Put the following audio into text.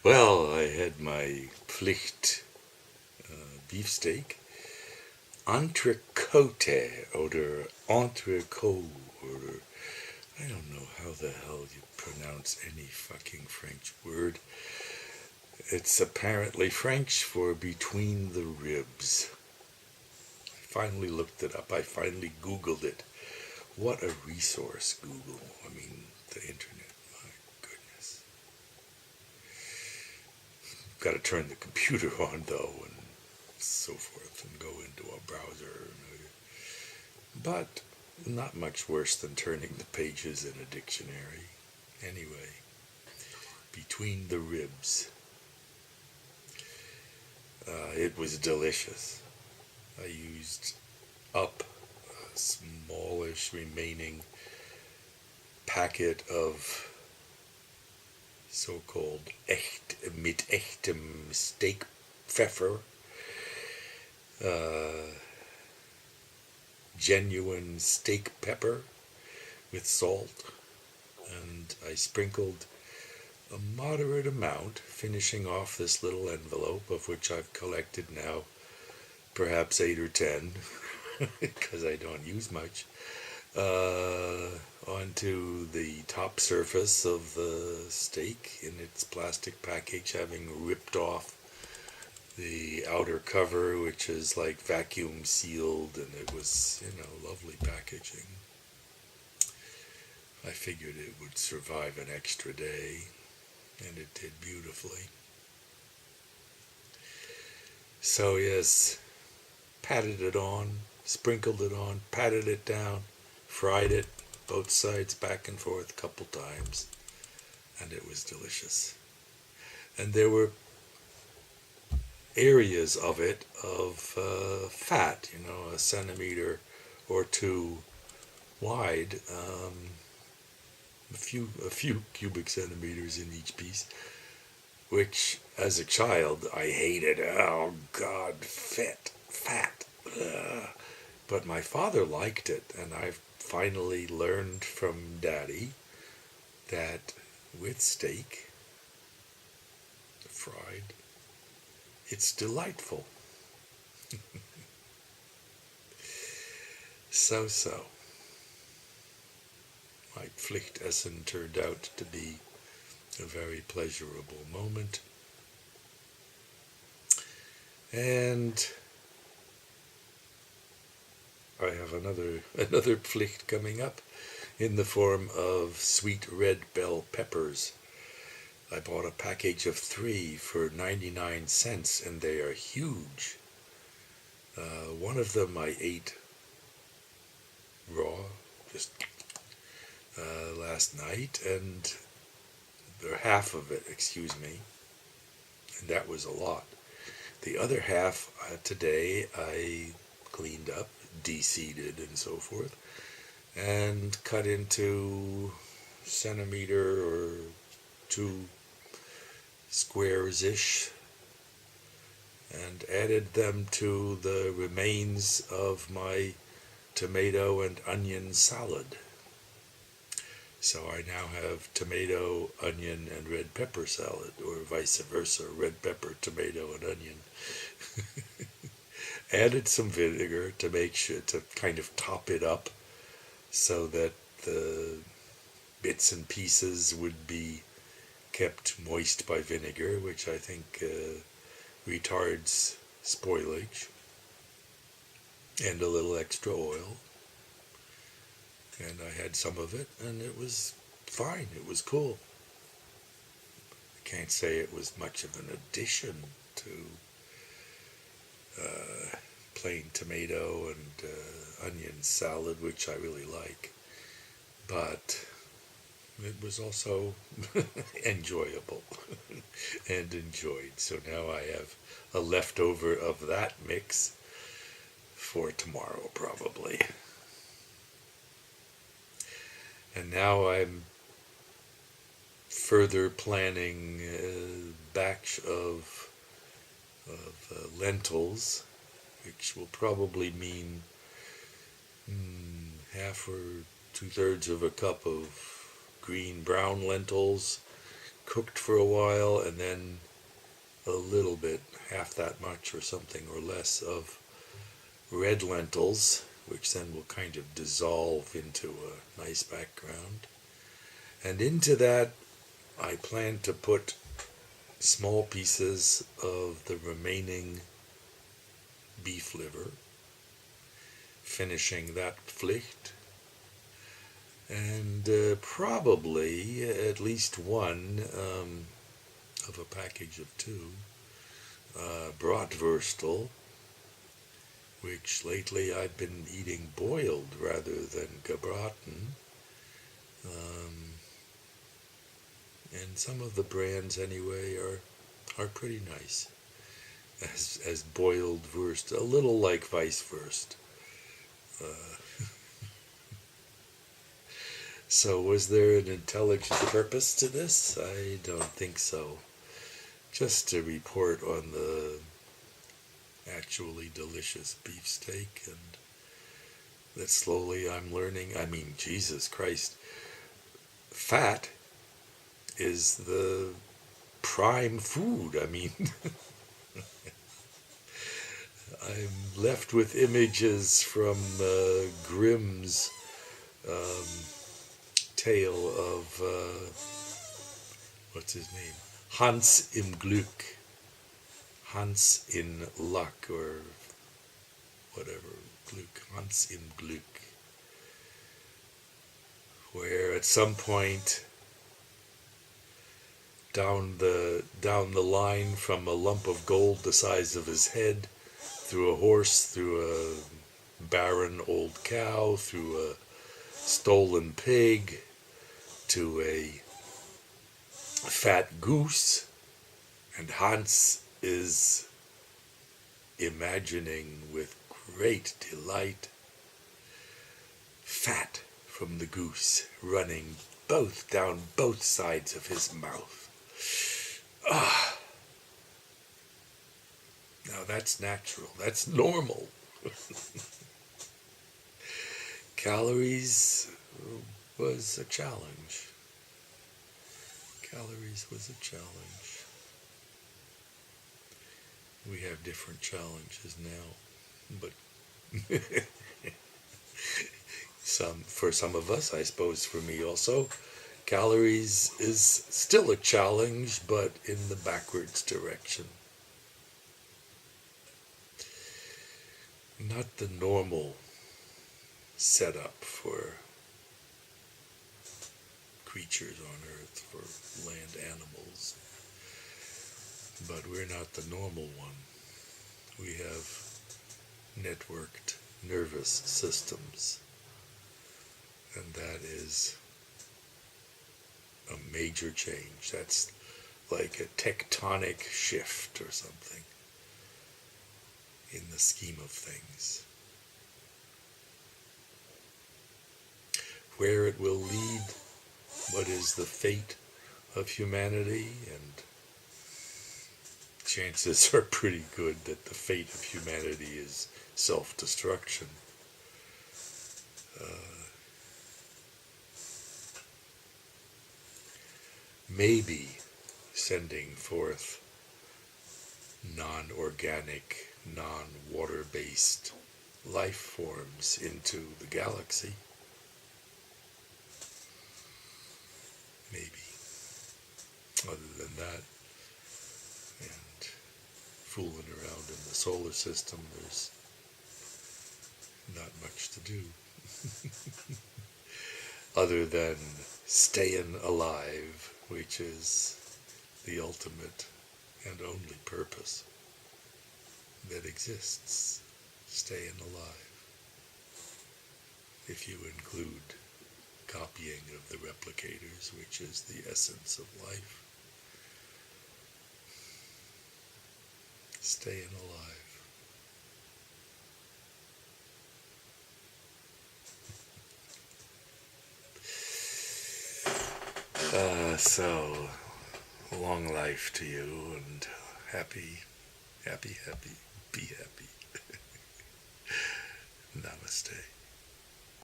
Well, I had my Pflicht beefsteak, entrecôte, oder entrecôte, or I don't know how the hell you pronounce any fucking French word. It's apparently French for between the ribs. I finally looked it up. I finally Googled it. What a resource, Google. I mean, the internet. My goodness. Got to turn the computer on, though, and so forth, and go into a browser. But not much worse than turning the pages in a dictionary. Anyway, between the ribs. It was delicious. I used up a smallish remaining packet of so-called mit echtem steak pfeffer, genuine steak pepper with salt, and I sprinkled a moderate amount, finishing off this little envelope, of which I've collected now perhaps 8 or 10, because I don't use much, onto the top surface of the steak in its plastic package, having ripped off the outer cover, which is like vacuum sealed, and it was, lovely packaging. I figured it would survive an extra day, and it did beautifully. So yes, patted it on, sprinkled it on, patted it down, fried it, both sides back and forth a couple times, and it was delicious. And there were areas of it of fat, a centimeter or two wide, a few cubic centimeters in each piece, which as a child I hated. Oh God, fat. Ugh. But my father liked it, and I finally learned from Daddy that with steak, fried, it's delightful. So. My Pflichtessen turned out to be a very pleasurable moment. And I have another Pflicht coming up in the form of sweet red bell peppers. I bought a package of 3 for 99 cents, and they are huge. One of them I ate raw, just last night, or half of it, and that was a lot. The other half today I cleaned up, de-seeded and so forth, and cut into centimeter or 2 squares-ish, and added them to the remains of my tomato and onion salad. So I now have tomato, onion, and red pepper salad, or vice versa, red pepper, tomato, and onion. Added some vinegar to make sure, to kind of top it up, so that the bits and pieces would be kept moist by vinegar, which I think retards spoilage, and a little extra oil. And I had some of it, and it was fine. It was cool. I can't say it was much of an addition to plain tomato and onion salad, which I really like. But it was also enjoyable and enjoyed. So now I have a leftover of that mix for tomorrow, probably. And now I'm further planning a batch of lentils, which will probably mean half or 2/3 of a cup of green brown lentils, cooked for a while, and then a little bit, half that much or something or less, of red lentils, which then will kind of dissolve into a nice background. And into that, I plan to put small pieces of the remaining beef liver, finishing that Pflicht, and probably at least one of a package of two, Bratwurstel, which lately I've been eating boiled rather than gebraten. And some of the brands anyway are pretty nice as boiled Wurst, a little like Weisswurst. So was there an intelligent purpose to this? I don't think so. Just to report on the actually delicious beefsteak, and that slowly I'm learning. I mean, Jesus Christ, fat is the prime food. I mean, I'm left with images from Grimm's tale of, what's his name? Hans im Glück. Hans in luck, or whatever, Glück, Hans im Glück. Where at some point down the line, from a lump of gold the size of his head, through a horse, through a barren old cow, through a stolen pig, to a fat goose, and Hans is imagining with great delight fat from the goose running down both sides of his mouth. Ah, now that's natural, that's normal. Calories was a challenge. Calories was a challenge. We have different challenges now, but for some of us, I suppose for me also, calories is still a challenge, but in the backwards direction. Not the normal setup for creatures on Earth, for land animals. But we're not the normal one. We have networked nervous systems, and that is a major change. That's like a tectonic shift or something in the scheme of things. Where it will lead, what is the fate of humanity, and chances are pretty good that the fate of humanity is self-destruction. Maybe sending forth non-organic, non-water-based life forms into the galaxy. Maybe. Other than that, and fooling around in the solar system, there's not much to do. Other than staying alive, which is the ultimate and only purpose that exists. Staying alive. If you include copying of the replicators, which is the essence of life. Staying alive. So, long life to you, and happy, be happy. Namaste.